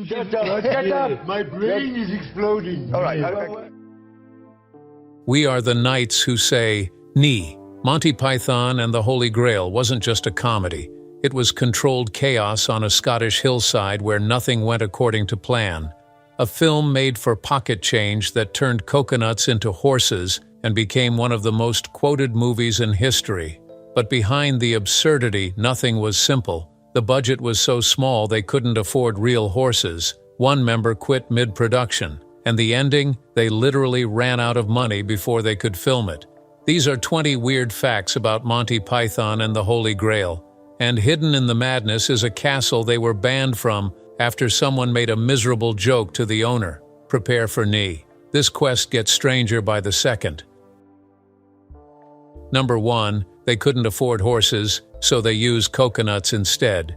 Shut up! Shut up! My brain is exploding. All right. We are the knights who say, "Ni." Monty Python and the Holy Grail wasn't just a comedy. It was controlled chaos on a Scottish hillside where nothing went according to plan. A film made for pocket change that turned coconuts into horses and became one of the most quoted movies in history. But behind the absurdity, nothing was simple. The budget was so small they couldn't afford real horses. One member quit mid-production. And the ending, they literally ran out of money before they could film it. These are 20 weird facts about Monty Python and the Holy Grail. And hidden in the madness is a castle they were banned from after someone made a miserable joke to the owner. Prepare for Ni. This quest gets stranger by the second. Number 1. They couldn't afford horses, so they used coconuts instead.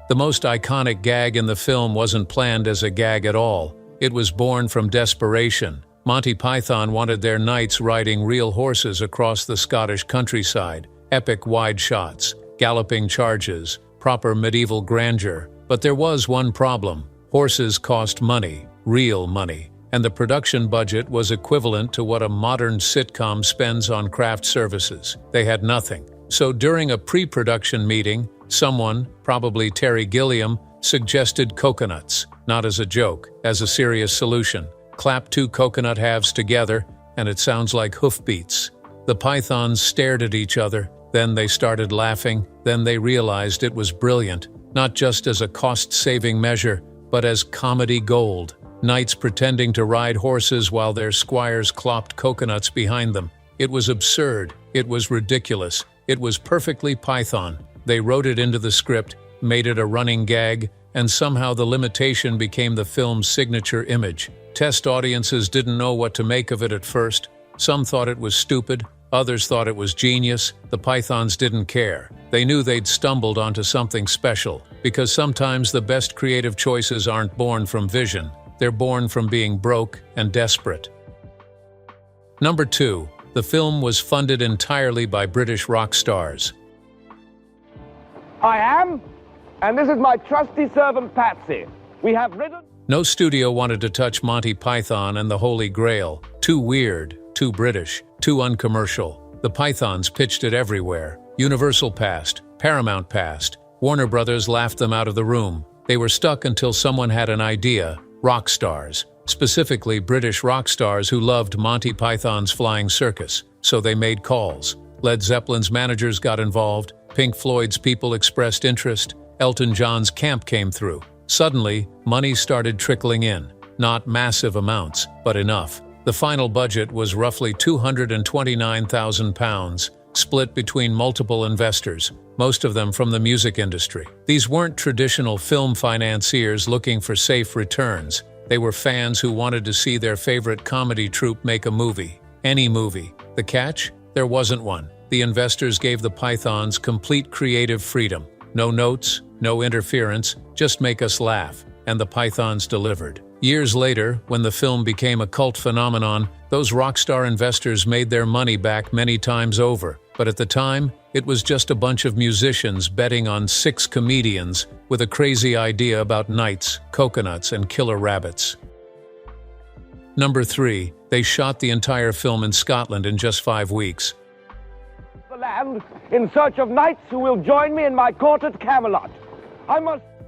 The most iconic gag in the film wasn't planned as a gag at all. It was born from desperation. Monty Python wanted their knights riding real horses across the Scottish countryside. Epic wide shots, galloping charges, proper medieval grandeur. But there was one problem. Horses cost money, real money, and the production budget was equivalent to what a modern sitcom spends on craft services. They had nothing. So during a pre-production meeting, someone, probably Terry Gilliam, suggested coconuts, not as a joke, as a serious solution. Clap 2 coconut halves together, and it sounds like hoofbeats. The pythons stared at each other, then they started laughing, then they realized it was brilliant, not just as a cost-saving measure, but as comedy gold. Knights pretending to ride horses while their squires clopped coconuts behind them. It was absurd, it was ridiculous, it was perfectly Python. They wrote it into the script, made it a running gag, and somehow the limitation became the film's signature image. Test audiences didn't know what to make of it at first. Some thought it was stupid, others thought it was genius. The Pythons didn't care. They knew they'd stumbled onto something special, because sometimes the best creative choices aren't born from vision. They're born from being broke and desperate. Number 2. The film was funded entirely by British rock stars. I am, and this is my trusty servant Patsy. We have ridden... No studio wanted to touch Monty Python and the Holy Grail. Too weird, too British, too uncommercial. The Pythons pitched it everywhere. Universal passed, Paramount passed. Warner Brothers laughed them out of the room. They were stuck until someone had an idea. Rock stars, specifically British rock stars who loved Monty Python's flying circus. So they made calls. Led Zeppelin's managers got involved. Pink Floyd's people expressed interest. Elton John's camp came through. Suddenly, money started trickling in. Not massive amounts, but enough. The final budget was roughly £229,000, split between multiple investors, most of them from the music industry. These weren't traditional film financiers looking for safe returns. They were fans who wanted to see their favorite comedy troupe make a movie. Any movie. The catch? There wasn't one. The investors gave the Pythons complete creative freedom. No notes, no interference, just make us laugh. And the Pythons delivered. Years later, when the film became a cult phenomenon, those rockstar investors made their money back many times over. But at the time, it was just a bunch of musicians betting on 6 comedians with a crazy idea about knights, coconuts, and killer rabbits. Number 3. They shot the entire film in Scotland in just 5 weeks. ...the land in search of knights who will join me in my court at Camelot.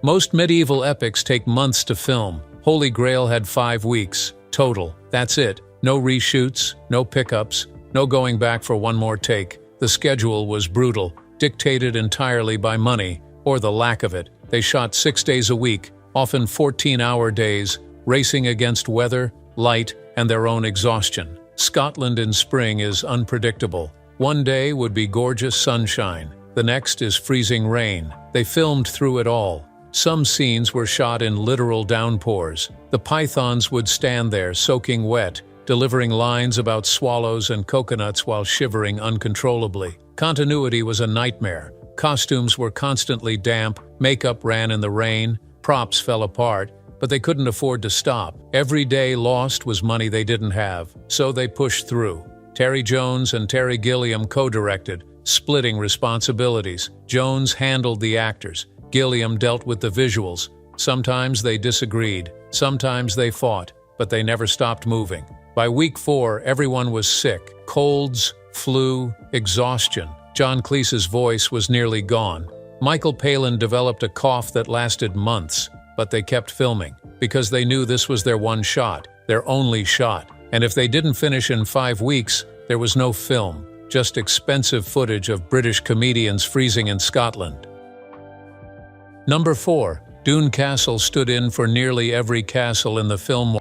Most medieval epics take months to film. Holy Grail had 5 weeks, total. That's it. No reshoots, no pickups, no going back for one more take. The schedule was brutal, dictated entirely by money, or the lack of it. They shot 6 days a week, often 14-hour days, racing against weather, light, and their own exhaustion. Scotland in spring is unpredictable. One day would be gorgeous sunshine. The next is freezing rain. They filmed through it all. Some scenes were shot in literal downpours. The Pythons would stand there soaking wet, delivering lines about swallows and coconuts while shivering uncontrollably. Continuity was a nightmare. Costumes were constantly damp, makeup ran in the rain, props fell apart, but they couldn't afford to stop. Every day lost was money they didn't have, so they pushed through. Terry Jones and Terry Gilliam co-directed, splitting responsibilities. Jones handled the actors. Gilliam dealt with the visuals. Sometimes they disagreed. Sometimes they fought, but they never stopped moving. By week 4, everyone was sick. Colds, flu, exhaustion. John Cleese's voice was nearly gone. Michael Palin developed a cough that lasted months, but they kept filming because they knew this was their one shot, their only shot. And if they didn't finish in 5 weeks, there was no film, just expensive footage of British comedians freezing in Scotland. Number 4. Doune Castle stood in for nearly every castle in the film.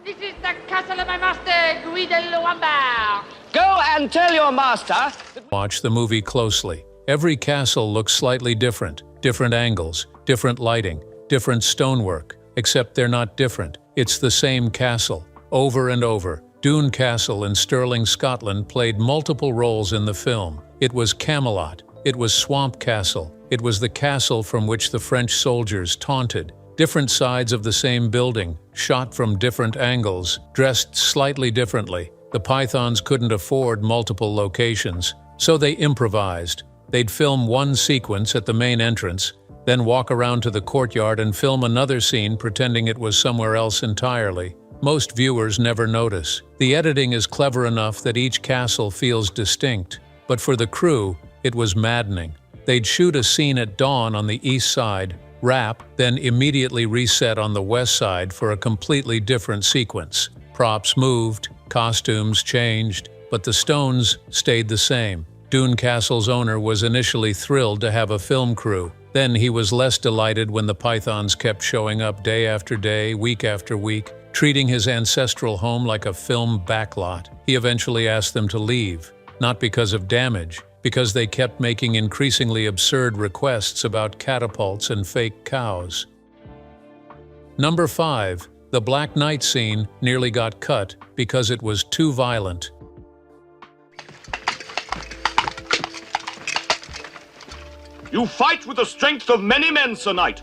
This is the castle of my master, Guy de Lombard. Go and tell your master. Watch the movie closely. Every castle looks slightly different. Different angles, different lighting, different stonework. Except they're not different. It's the same castle, over and over. Doune Castle in Stirling, Scotland played multiple roles in the film. It was Camelot. It was Swamp Castle. It was the castle from which the French soldiers taunted. Different sides of the same building, shot from different angles, dressed slightly differently. The Pythons couldn't afford multiple locations, so they improvised. They'd film one sequence at the main entrance, then walk around to the courtyard and film another scene pretending it was somewhere else entirely. Most viewers never notice. The editing is clever enough that each castle feels distinct, but for the crew, it was maddening. They'd shoot a scene at dawn on the east side, wrap, then immediately reset on the west side for a completely different sequence. Props moved, costumes changed, but the stones stayed the same. Doune Castle's owner was initially thrilled to have a film crew. Then he was less delighted when the Pythons kept showing up day after day, week after week, treating his ancestral home like a film backlot. He eventually asked them to leave, not because of damage, because they kept making increasingly absurd requests about catapults and fake cows. Number 5. The Black Knight scene nearly got cut because it was too violent. You fight with the strength of many men, Sir Knight.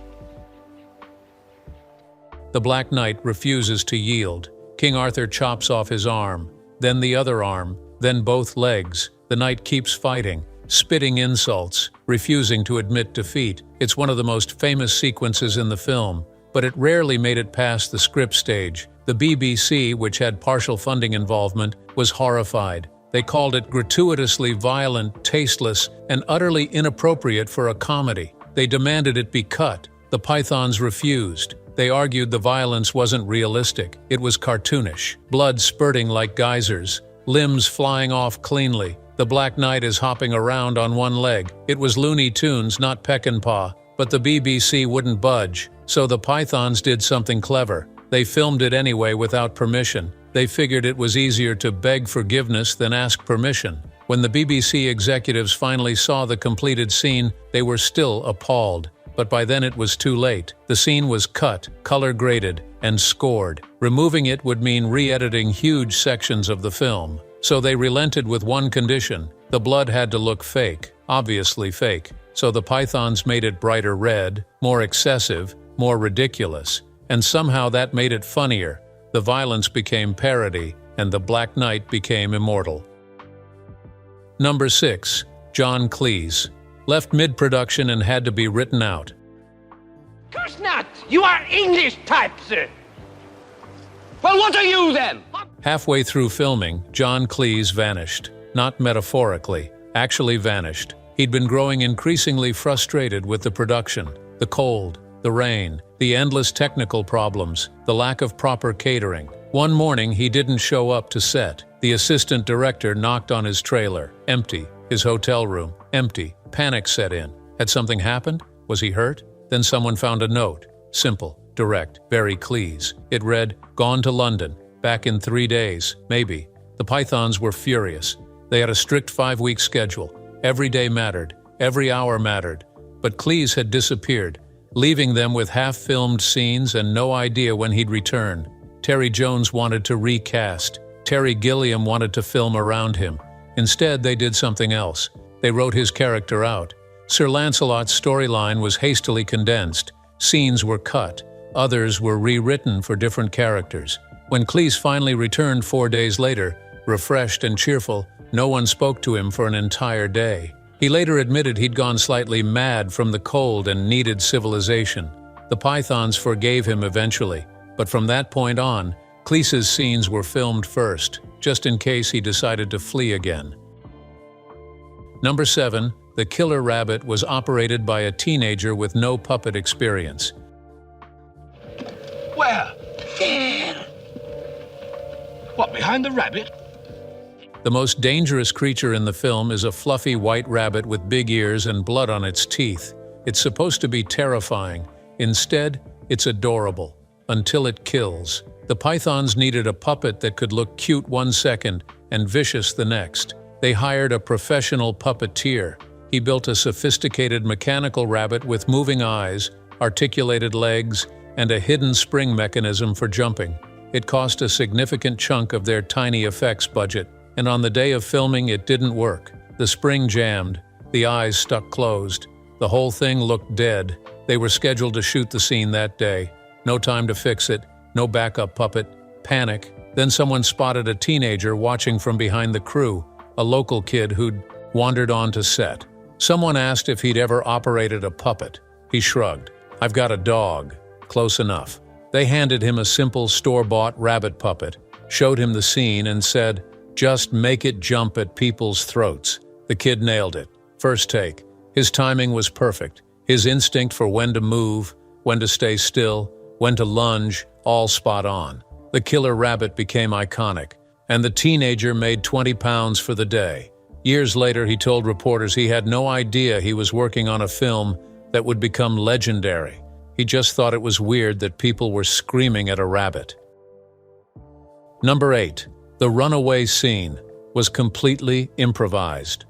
The Black Knight refuses to yield. King Arthur chops off his arm, then the other arm, then both legs. The knight keeps fighting, spitting insults, refusing to admit defeat. It's one of the most famous sequences in the film, but it rarely made it past the script stage. The BBC, which had partial funding involvement, was horrified. They called it gratuitously violent, tasteless, and utterly inappropriate for a comedy. They demanded it be cut. The Pythons refused. They argued the violence wasn't realistic. It was cartoonish. Blood spurting like geysers, limbs flying off cleanly. The Black Knight is hopping around on one leg. It was Looney Tunes, not Peckinpah. But the BBC wouldn't budge. So the Pythons did something clever. They filmed it anyway without permission. They figured it was easier to beg forgiveness than ask permission. When the BBC executives finally saw the completed scene, they were still appalled. But by then it was too late. The scene was cut, color graded, and scored. Removing it would mean re-editing huge sections of the film. So they relented with one condition. The blood had to look fake, obviously fake. So the Pythons made it brighter red, more excessive, more ridiculous. And somehow that made it funnier. The violence became parody, and the Black Knight became immortal. Number 6. John Cleese. Left mid-production and had to be written out. Of course not. You are English type, sir. Well, what are you then? Halfway through filming, John Cleese vanished. Not metaphorically, actually vanished. He'd been growing increasingly frustrated with the production, the cold, the rain, the endless technical problems, the lack of proper catering. One morning, he didn't show up to set. The assistant director knocked on his trailer. Empty. His hotel room. Empty. Panic set in. Had something happened? Was he hurt? Then someone found a note. Simple, direct, very Cleese. It read, "Gone to London. Back in 3 days. Maybe." The Pythons were furious. They had a strict 5-week schedule. Every day mattered. Every hour mattered. But Cleese had disappeared, leaving them with half-filmed scenes and no idea when he'd return. Terry Jones wanted to recast. Terry Gilliam wanted to film around him. Instead, they did something else. They wrote his character out. Sir Lancelot's storyline was hastily condensed. Scenes were cut. Others were rewritten for different characters. When Cleese finally returned 4 days later, refreshed and cheerful, No one spoke to him for an entire day. He later admitted he'd gone slightly mad from the cold and needed civilization. The Pythons forgave him eventually, but from that point on, Cleese's scenes were filmed first, just in case he decided to flee again. Number 7. The Killer Rabbit was operated by a teenager with no puppet experience. Where? There. What, behind the rabbit? The most dangerous creature in the film is a fluffy white rabbit with big ears and blood on its teeth. It's supposed to be terrifying. Instead, it's adorable, until it kills. The Pythons needed a puppet that could look cute 1 second and vicious the next. They hired a professional puppeteer. He built a sophisticated mechanical rabbit with moving eyes, articulated legs, and a hidden spring mechanism for jumping. It cost a significant chunk of their tiny effects budget, and on the day of filming it didn't work. The spring jammed, the eyes stuck closed. The whole thing looked dead. They were scheduled to shoot the scene that day. No time to fix it, no backup puppet. Panic. Then someone spotted a teenager watching from behind the crew, a local kid who'd wandered onto set. Someone asked if he'd ever operated a puppet. He shrugged. "I've got a dog." Close enough. They handed him a simple store-bought rabbit puppet, showed him the scene and said, "Just make it jump at people's throats." The kid nailed it. First take. His timing was perfect. His instinct for when to move, when to stay still, when to lunge, all spot on. The killer rabbit became iconic, and the teenager made 20 pounds for the day. Years later, he told reporters he had no idea he was working on a film that would become legendary. He just thought it was weird that people were screaming at a rabbit. Number 8. The runaway scene was completely improvised.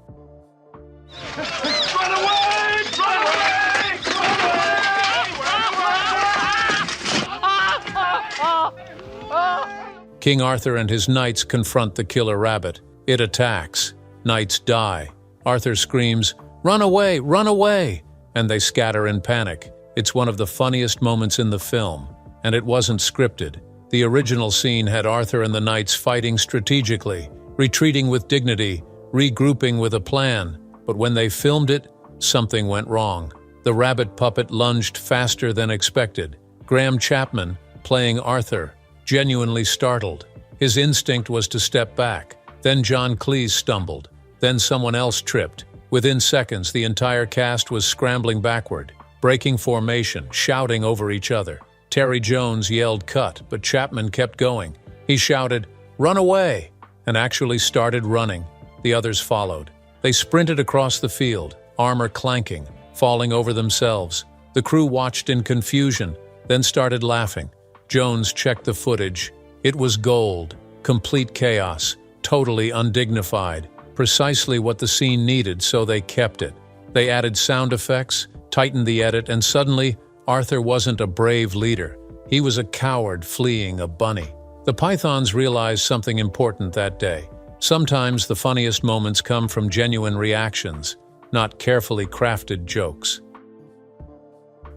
King Arthur and his knights confront the killer rabbit. It attacks. Knights die. Arthur screams, "Run away! Run away!" and they scatter in panic. It's one of the funniest moments in the film, and it wasn't scripted. The original scene had Arthur and the knights fighting strategically, retreating with dignity, regrouping with a plan. But when they filmed it, something went wrong. The rabbit puppet lunged faster than expected. Graham Chapman, playing Arthur, genuinely startled. His instinct was to step back. Then John Cleese stumbled. Then someone else tripped. Within seconds, the entire cast was scrambling backward, breaking formation, shouting over each other. Terry Jones yelled cut, but Chapman kept going. He shouted, "Run away!" and actually started running. The others followed. They sprinted across the field, armor clanking, falling over themselves. The crew watched in confusion, then started laughing. Jones checked the footage. It was gold, complete chaos, totally undignified, precisely what the scene needed, so they kept it. They added sound effects, tightened the edit, and suddenly, Arthur wasn't a brave leader. He was a coward fleeing a bunny. The Pythons realized something important that day. Sometimes the funniest moments come from genuine reactions, not carefully crafted jokes.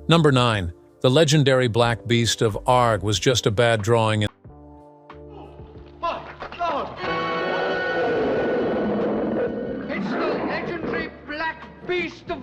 Number 9. The legendary black beast of Arg was just a bad drawing. My God! It's the legendary black beast of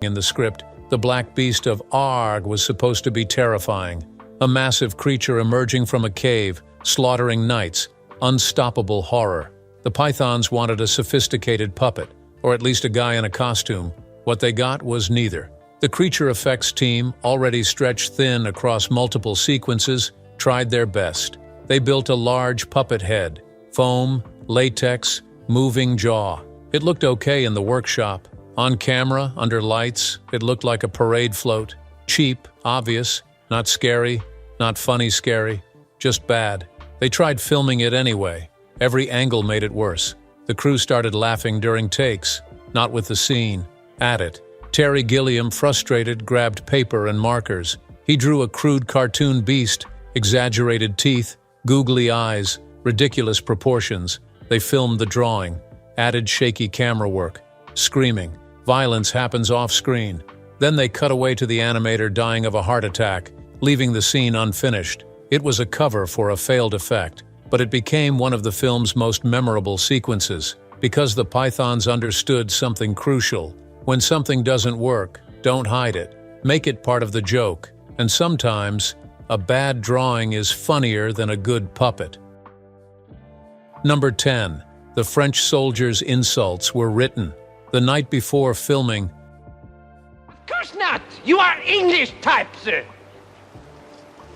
In the script, the black beast of Arg was supposed to be terrifying. A massive creature emerging from a cave, slaughtering knights, unstoppable horror. The Pythons wanted a sophisticated puppet, or at least a guy in a costume. What they got was neither. The creature effects team, already stretched thin across multiple sequences, tried their best. They built a large puppet head, foam, latex, moving jaw. It looked okay in the workshop. On camera, under lights, it looked like a parade float. Cheap, obvious, not scary, not funny scary, just bad. They tried filming it anyway. Every angle made it worse. The crew started laughing during takes, not with the scene, at it. Terry Gilliam, frustrated, grabbed paper and markers. He drew a crude cartoon beast, exaggerated teeth, googly eyes, ridiculous proportions. They filmed the drawing, added shaky camera work, screaming. Violence happens off-screen. Then they cut away to the animator dying of a heart attack, leaving the scene unfinished. It was a cover for a failed effect. but it became one of the film's most memorable sequences, because the Pythons understood something crucial. When something doesn't work, don't hide it. Make it part of the joke. And sometimes, a bad drawing is funnier than a good puppet. Number 10. The French soldiers' insults were written the night before filming. Of course not! You are English type, sir!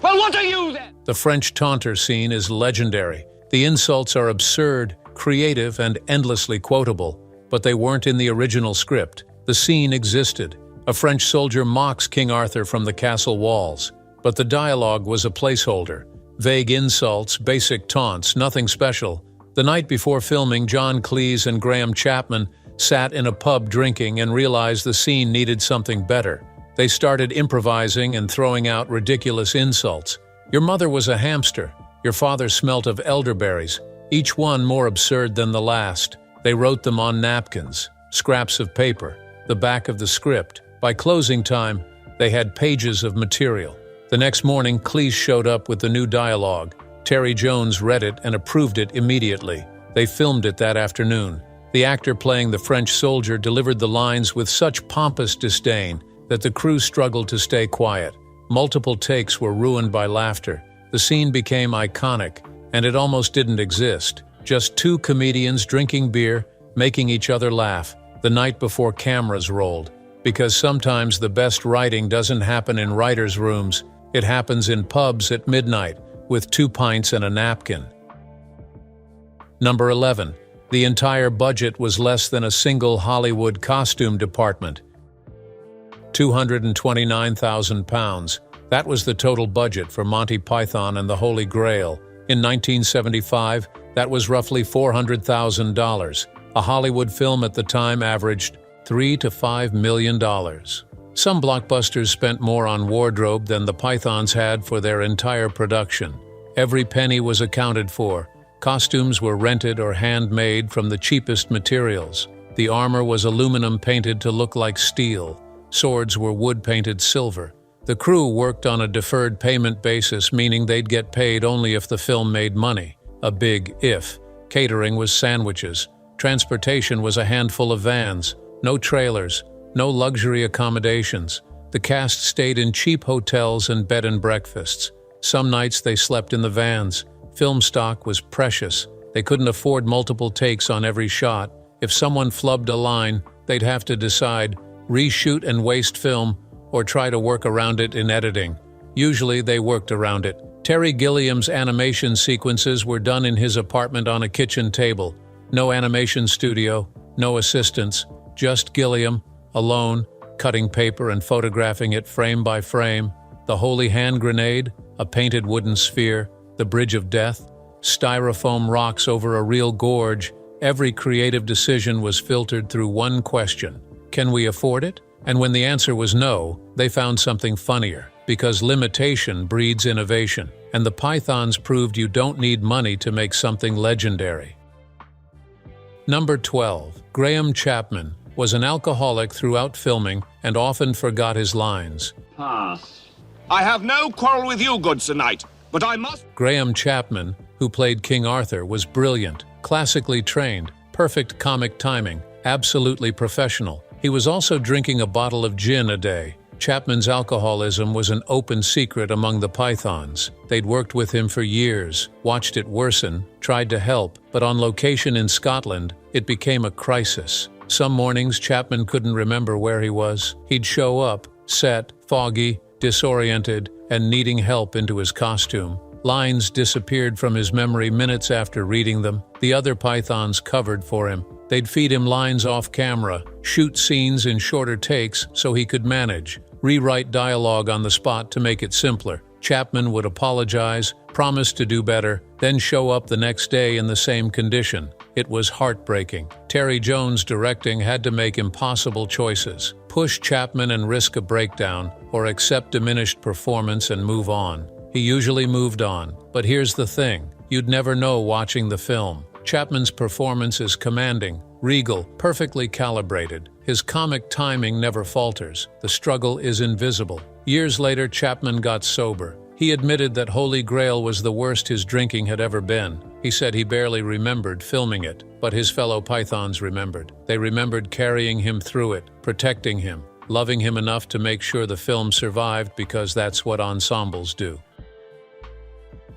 Well, what are you then? The French taunter scene is legendary. The insults are absurd, creative, and endlessly quotable, but they weren't in the original script. The scene existed. A French soldier mocks King Arthur from the castle walls, but the dialogue was a placeholder. Vague insults, basic taunts, nothing special. The night before filming, John Cleese and Graham Chapman sat in a pub drinking and realized the scene needed something better. They started improvising and throwing out ridiculous insults. Your mother was a hamster. Your father smelt of elderberries, each one more absurd than the last. They wrote them on napkins, scraps of paper, the back of the script. By closing time, they had pages of material. The next morning, Cleese showed up with the new dialogue. Terry Jones read it and approved it immediately. They filmed it that afternoon. The actor playing the French soldier delivered the lines with such pompous disdain that the crew struggled to stay quiet. Multiple takes were ruined by laughter. The scene became iconic, and it almost didn't exist. Just two comedians drinking beer, making each other laugh, the night before cameras rolled. Because sometimes the best writing doesn't happen in writers' rooms, it happens in pubs at midnight, with 2 pints and a napkin. Number 11. The entire budget was less than a single Hollywood costume department. £229,000. That was the total budget for Monty Python and the Holy Grail. In 1975, that was roughly $400,000. A Hollywood film at the time averaged $3 to $5 million. Some blockbusters spent more on wardrobe than the Pythons had for their entire production. Every penny was accounted for. Costumes were rented or handmade from the cheapest materials. The armor was aluminum painted to look like steel. Swords were wood-painted silver. The crew worked on a deferred payment basis, meaning they'd get paid only if the film made money. A big if. Catering was sandwiches. Transportation was a handful of vans. No trailers. No luxury accommodations. The cast stayed in cheap hotels and bed and breakfasts. Some nights they slept in the vans. Film stock was precious. They couldn't afford multiple takes on every shot. If someone flubbed a line, they'd have to decide, reshoot and waste film, or try to work around it in editing. Usually they worked around it. Terry Gilliam's animation sequences were done in his apartment on a kitchen table. No animation studio, no assistants, just Gilliam, alone, cutting paper and photographing it frame by frame. The holy hand grenade, a painted wooden sphere, the bridge of death, styrofoam rocks over a real gorge. Every creative decision was filtered through one question: can we afford it? And when the answer was no, they found something funnier, because limitation breeds innovation, and the Pythons proved you don't need money to make something legendary. Number 12. Graham Chapman was an alcoholic throughout filming and often forgot his lines. Pass. I have no quarrel with you, good Sir Knight, but I must... Graham Chapman, who played King Arthur, was brilliant, classically trained, perfect comic timing, absolutely professional. He was also drinking a bottle of gin a day. Chapman's alcoholism was an open secret among the Pythons. They'd worked with him for years, watched it worsen, tried to help, but on location in Scotland, it became a crisis. Some mornings, Chapman couldn't remember where he was. He'd show up, set, foggy, disoriented, and needing help into his costume. Lines disappeared from his memory minutes after reading them. The other Pythons covered for him. They'd feed him lines off camera, shoot scenes in shorter takes so he could manage, rewrite dialogue on the spot to make it simpler. Chapman would apologize, promise to do better, then show up the next day in the same condition. It was heartbreaking. Terry Jones directing had to make impossible choices: push Chapman and risk a breakdown, or accept diminished performance and move on. He usually moved on, but here's the thing: you'd never know watching the film. Chapman's performance is commanding, regal, perfectly calibrated. His comic timing never falters. The struggle is invisible. Years later, Chapman got sober. He admitted that Holy Grail was the worst his drinking had ever been. He said he barely remembered filming it, but his fellow Pythons remembered. They remembered carrying him through it, protecting him, loving him enough to make sure the film survived because that's what ensembles do.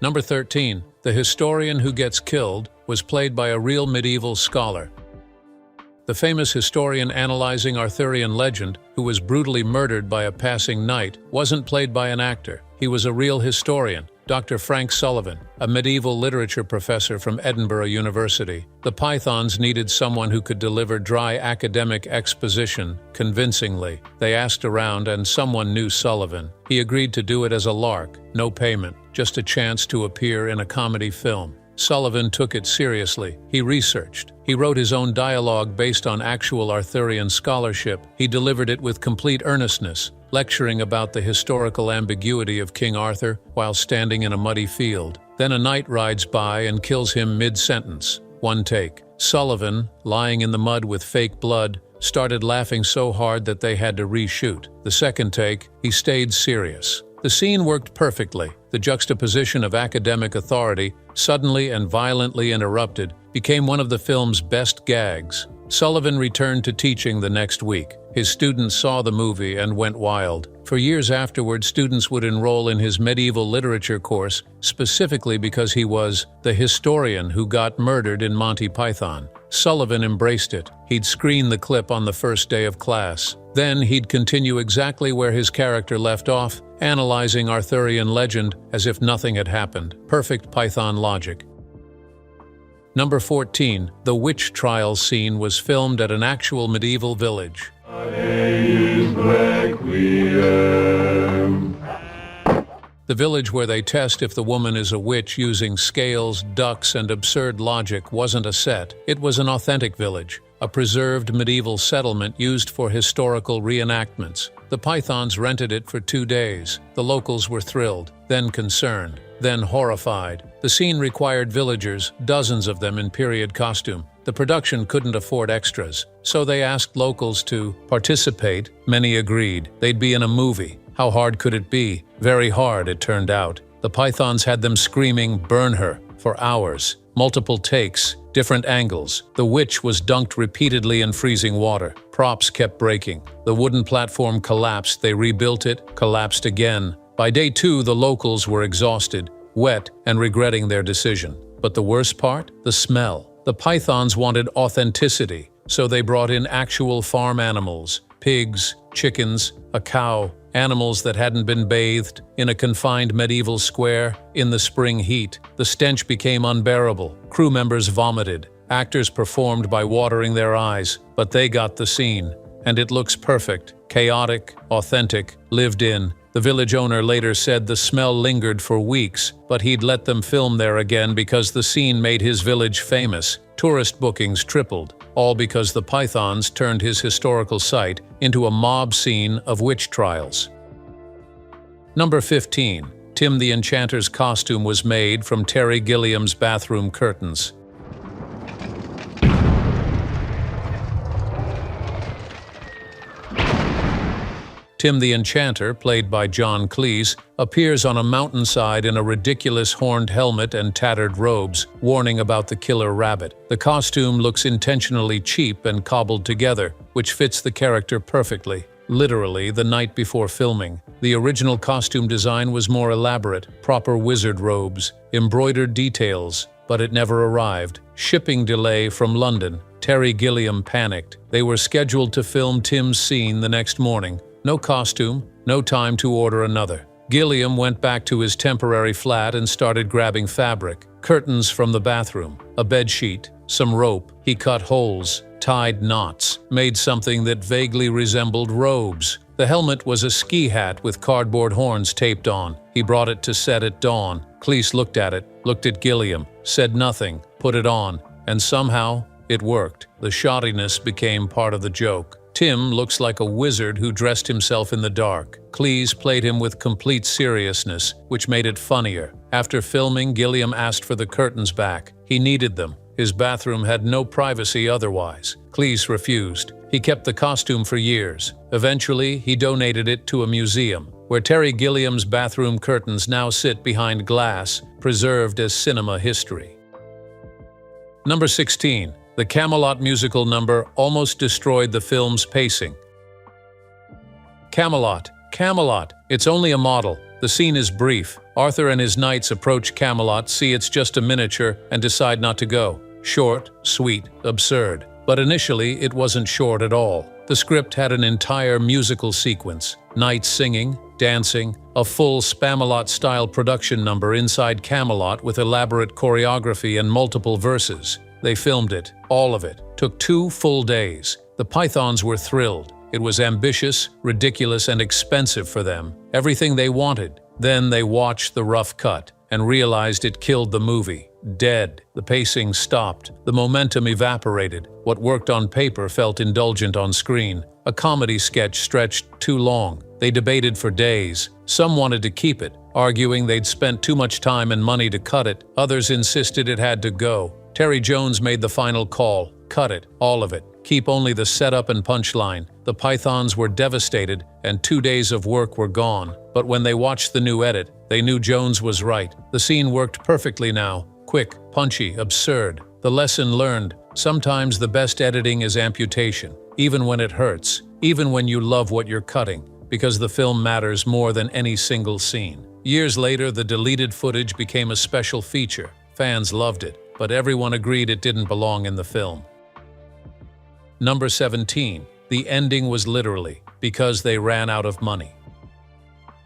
Number 13. The historian who gets killed was played by a real medieval scholar. The famous historian analyzing Arthurian legend, who was brutally murdered by a passing knight, wasn't played by an actor. He was a real historian, Dr. Frank Sullivan, a medieval literature professor from Edinburgh University. The Pythons needed someone who could deliver dry academic exposition convincingly. They asked around and someone knew Sullivan. He agreed to do it as a lark, no payment, just a chance to appear in a comedy film. Sullivan took it seriously. He researched. He wrote his own dialogue based on actual Arthurian scholarship. He delivered it with complete earnestness, lecturing about the historical ambiguity of King Arthur while standing in a muddy field. Then a knight rides by and kills him mid-sentence. One take. Sullivan, lying in the mud with fake blood, started laughing so hard that they had to reshoot. The second take, he stayed serious. The scene worked perfectly. The juxtaposition of academic authority, suddenly and violently interrupted, became one of the film's best gags. Sullivan returned to teaching the next week. His students saw the movie and went wild. For years afterward, students would enroll in his medieval literature course specifically because he was the historian who got murdered in Monty Python. Sullivan embraced it. He'd screen the clip on the first day of class. Then he'd continue exactly where his character left off, analyzing Arthurian legend as if nothing had happened. Perfect Python logic. Number 14. The witch trial scene was filmed at an actual medieval village. The village where they test if the woman is a witch using scales, ducks, and absurd logic wasn't a set. It was an authentic village, a preserved medieval settlement used for historical reenactments. The Pythons rented it for 2 days. The locals were thrilled, then concerned, then horrified. The scene required villagers, dozens of them in period costume. The production couldn't afford extras, so they asked locals to participate. Many agreed. They'd be in a movie. How hard could it be? Very hard, it turned out. The Pythons had them screaming, "Burn her," for hours. Multiple takes, different angles. The witch was dunked repeatedly in freezing water. Props kept breaking. The wooden platform collapsed. They rebuilt it, collapsed again. By day 2, the locals were exhausted, wet, and regretting their decision. But the worst part? The smell. The Pythons wanted authenticity, so they brought in actual farm animals, pigs, chickens, a cow, animals that hadn't been bathed in a confined medieval square in the spring heat. The stench became unbearable. Crew members vomited. Actors performed by watering their eyes, but they got the scene. And it looks perfect, chaotic, authentic, lived in. The village owner later said the smell lingered for weeks, but he'd let them film there again because the scene made his village famous. Tourist bookings tripled, all because the Pythons turned his historical site into a mob scene of witch trials. Number 15. Tim the Enchanter's costume was made from Terry Gilliam's bathroom curtains. Tim the Enchanter, played by John Cleese, appears on a mountainside in a ridiculous horned helmet and tattered robes, warning about the killer rabbit. The costume looks intentionally cheap and cobbled together, which fits the character perfectly. Literally, the night before filming, the original costume design was more elaborate, proper wizard robes, embroidered details, but it never arrived. Shipping delay from London. Terry Gilliam panicked. They were scheduled to film Tim's scene the next morning. No costume, no time to order another. Gilliam went back to his temporary flat and started grabbing fabric, curtains from the bathroom, a bedsheet, some rope. He cut holes, tied knots, made something that vaguely resembled robes. The helmet was a ski hat with cardboard horns taped on. He brought it to set at dawn. Cleese looked at it, looked at Gilliam, said nothing, put it on, and somehow it worked. The shoddiness became part of the joke. Tim looks like a wizard who dressed himself in the dark. Cleese played him with complete seriousness, which made it funnier. After filming, Gilliam asked for the curtains back. He needed them. His bathroom had no privacy otherwise. Cleese refused. He kept the costume for years. Eventually, he donated it to a museum. where Terry Gilliam's bathroom curtains now sit behind glass, preserved as cinema history. Number 16. The Camelot musical number almost destroyed the film's pacing. Camelot. Camelot. It's only a model. The scene is brief. Arthur and his knights approach Camelot, see it's just a miniature, and decide not to go. Short, sweet, absurd. But initially, it wasn't short at all. The script had an entire musical sequence. Knights singing, dancing, a full Spamalot-style production number inside Camelot with elaborate choreography and multiple verses. They filmed it, all of it. Took 2 full days. The Pythons were thrilled. It was ambitious, ridiculous, and expensive for them. Everything they wanted. Then they watched the rough cut and realized it killed the movie. Dead. The pacing stopped. The momentum evaporated. What worked on paper felt indulgent on screen. A comedy sketch stretched too long. They debated for days. Some wanted to keep it, arguing they'd spent too much time and money to cut it. Others insisted it had to go. Terry Jones made the final call. Cut it. All of it. Keep only the setup and punchline. The Pythons were devastated, and 2 days of work were gone. But when they watched the new edit, they knew Jones was right. The scene worked perfectly now. Quick, punchy, absurd. The lesson learned: sometimes the best editing is amputation, even when it hurts, even when you love what you're cutting, because the film matters more than any single scene. Years later, the deleted footage became a special feature. Fans loved it, but everyone agreed it didn't belong in the film. Number 17. The ending was literally because they ran out of money.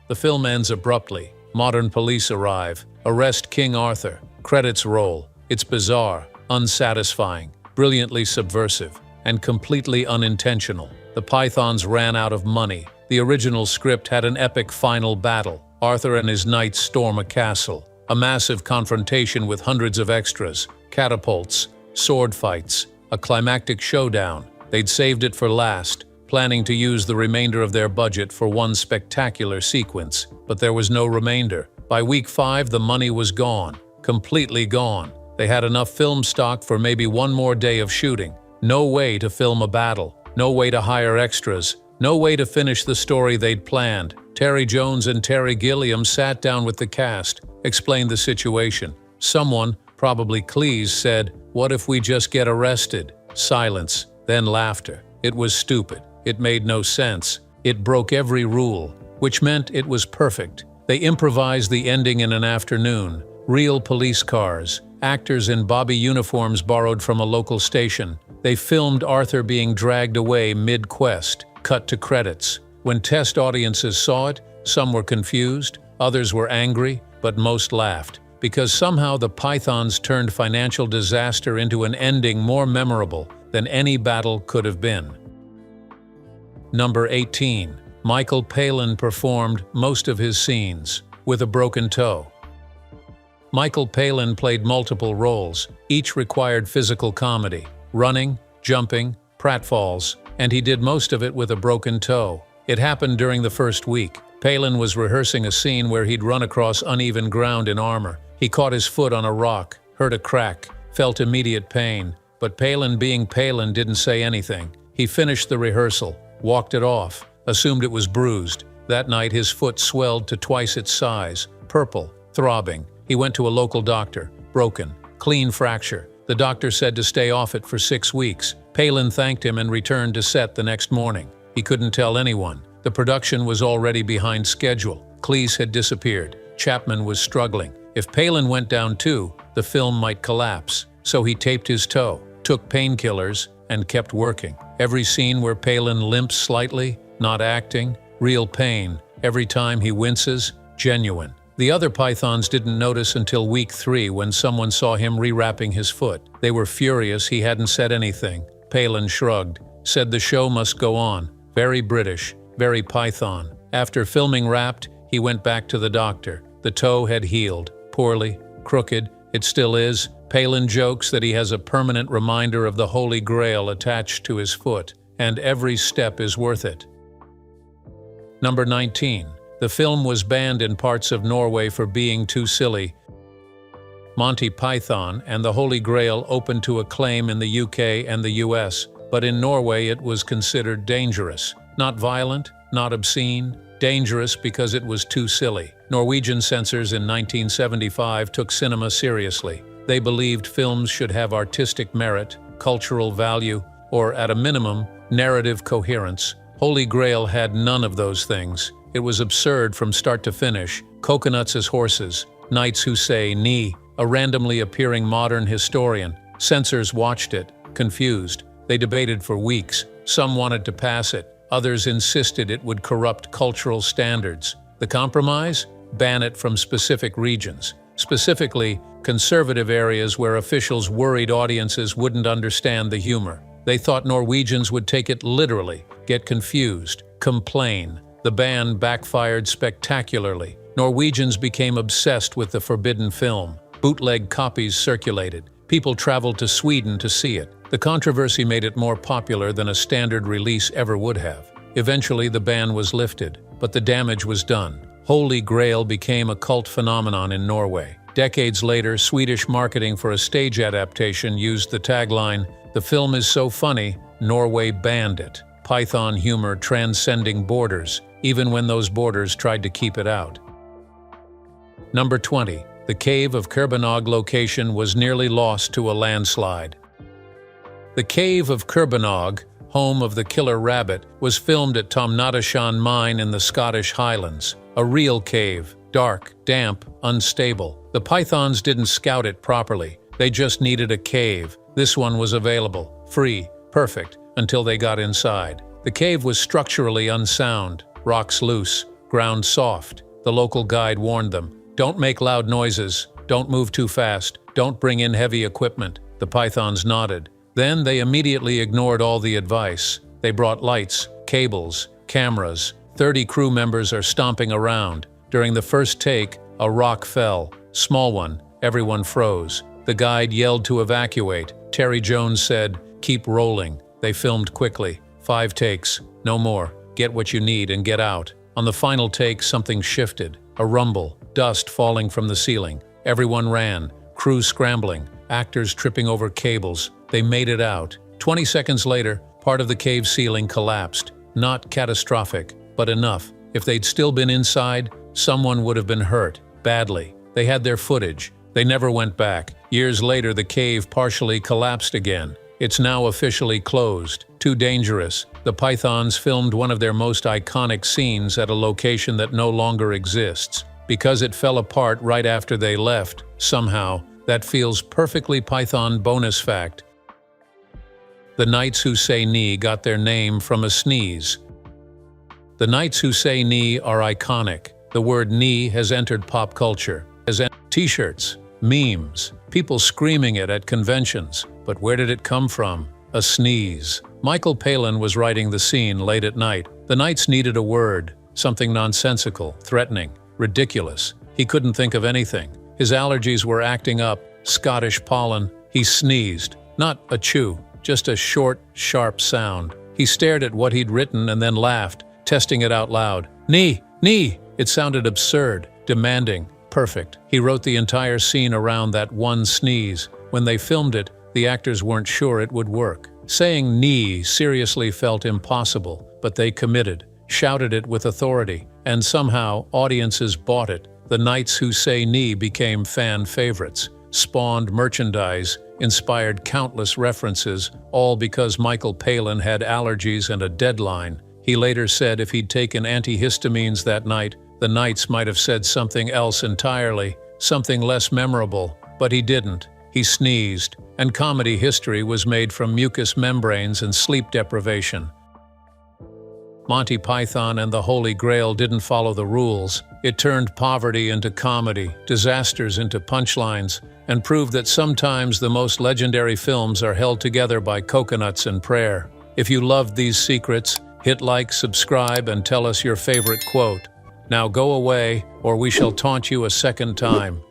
The film ends abruptly. Modern police arrive, arrest King Arthur. Credits roll. It's bizarre, unsatisfying, brilliantly subversive, and completely unintentional. The Pythons ran out of money. The original script had an epic final battle. Arthur and his knights storm a castle. A massive confrontation with hundreds of extras, catapults, sword fights, a climactic showdown. They'd saved it for last, planning to use the remainder of their budget for one spectacular sequence. But there was no remainder. By week 5, the money was gone. Completely gone. They had enough film stock for maybe one more day of shooting. No way to film a battle. No way to hire extras. No way to finish the story they'd planned. Terry Jones and Terry Gilliam sat down with the cast, explained the situation. Someone, probably Cleese, said, "What if we just get arrested?" Silence, then laughter. It was stupid. It made no sense. It broke every rule, which meant it was perfect. They improvised the ending in an afternoon. Real police cars, actors in Bobby uniforms borrowed from a local station. They filmed Arthur being dragged away mid-quest, cut to credits. When test audiences saw it, some were confused, others were angry, but most laughed, because somehow the Pythons turned financial disaster into an ending more memorable than any battle could have been. Number 18. Michael Palin performed most of his scenes with a broken toe. Michael Palin played multiple roles. Each required physical comedy, running, jumping, pratfalls, and he did most of it with a broken toe. It happened during the first week. Palin was rehearsing a scene where he'd run across uneven ground in armor. He caught his foot on a rock, heard a crack, felt immediate pain. But Palin, being Palin, didn't say anything. He finished the rehearsal, walked it off, assumed it was bruised. That night his foot swelled to twice its size, purple, throbbing. He went to a local doctor. Broken, clean fracture. The doctor said to stay off it for 6 weeks. Palin thanked him and returned to set the next morning. He couldn't tell anyone. The production was already behind schedule. Cleese had disappeared. Chapman was struggling. If Palin went down too, the film might collapse. So he taped his toe, took painkillers, and kept working. Every scene where Palin limps slightly, not acting, real pain. Every time he winces, genuine. The other Pythons didn't notice until week 3 when someone saw him rewrapping his foot. They were furious he hadn't said anything. Palin shrugged, said the show must go on. Very British, very Python. After filming Wrapped, he went back to the doctor. The toe had healed. Poorly, crooked, it still is. Palin jokes that he has a permanent reminder of the Holy Grail attached to his foot, and every step is worth it. Number 19. The film was banned in parts of Norway for being too silly. Monty Python and the Holy Grail opened to acclaim in the UK and the US, but in Norway it was considered dangerous. Not violent, not obscene, dangerous because it was too silly. Norwegian censors in 1975 took cinema seriously. They believed films should have artistic merit, cultural value, or at a minimum, narrative coherence. Holy Grail had none of those things. It was absurd from start to finish. Coconuts as horses, knights who say "ni," a randomly appearing modern historian. Censors watched it, confused. They debated for weeks. Some wanted to pass it. Others insisted it would corrupt cultural standards. The compromise? Ban it from specific regions. Specifically, conservative areas where officials worried audiences wouldn't understand the humor. They thought Norwegians would take it literally, get confused, complain. The ban backfired spectacularly. Norwegians became obsessed with the forbidden film. Bootleg copies circulated. People traveled to Sweden to see it. The controversy made it more popular than a standard release ever would have. Eventually, the ban was lifted, but the damage was done. Holy Grail became a cult phenomenon in Norway. Decades later, Swedish marketing for a stage adaptation used the tagline, "The film is so funny, Norway banned it." Python humor transcending borders, even when those borders tried to keep it out. Number 20. The Cave of Kurbanog location was nearly lost to a landslide. The Cave of Kurbanog, home of the killer rabbit, was filmed at Tomnatashan Mine in the Scottish Highlands. A real cave, dark, damp, unstable. The pythons didn't scout it properly. They just needed a cave. This one was available, free, perfect, until they got inside. The cave was structurally unsound, rocks loose, ground soft. The local guide warned them, "Don't make loud noises, don't move too fast, don't bring in heavy equipment." The pythons nodded. Then they immediately ignored all the advice. They brought lights, cables, cameras. 30 crew members are stomping around. During the first take, a rock fell. Small one. Everyone froze. The guide yelled to evacuate. Terry Jones said, "Keep rolling." They filmed quickly. 5 takes. No more. Get what you need and get out. On the final take, something shifted. A rumble. Dust falling from the ceiling. Everyone ran. Crew scrambling. Actors tripping over cables. They made it out. 20 seconds later, part of the cave ceiling collapsed. Not catastrophic, but enough. If they'd still been inside, someone would have been hurt, badly. They had their footage. They never went back. Years later, the cave partially collapsed again. It's now officially closed. Too dangerous. The pythons filmed one of their most iconic scenes at a location that no longer exists. Because it fell apart right after they left, somehow, that feels perfectly Python bonus fact. The knights who say "ni" got their name from a sneeze. The knights who say "ni" are iconic. The word "ni" has entered pop culture. T-shirts, memes, people screaming it at conventions. But where did it come from? A sneeze. Michael Palin was writing the scene late at night. The knights needed a word, something nonsensical, threatening, ridiculous. He couldn't think of anything. His allergies were acting up. Scottish pollen. He sneezed. Not a chew, just a short, sharp sound. He stared at what he'd written and then laughed, testing it out loud. "Ni! Ni!" It sounded absurd, demanding, perfect. He wrote the entire scene around that one sneeze. When they filmed it, the actors weren't sure it would work. Saying "ni" seriously felt impossible, but they committed, shouted it with authority, and somehow audiences bought it. The knights who say "ni" became fan favorites, spawned merchandise, inspired countless references, all because Michael Palin had allergies and a deadline. He later said if he'd taken antihistamines that night, the knights might have said something else entirely, something less memorable, but he didn't. He sneezed, and comedy history was made from mucous membranes and sleep deprivation. Monty Python and the Holy Grail didn't follow the rules. It turned poverty into comedy, disasters into punchlines, and proved that sometimes the most legendary films are held together by coconuts and prayer. If you loved these secrets, hit like, subscribe, and tell us your favorite quote. Now go away, or we shall taunt you a second time.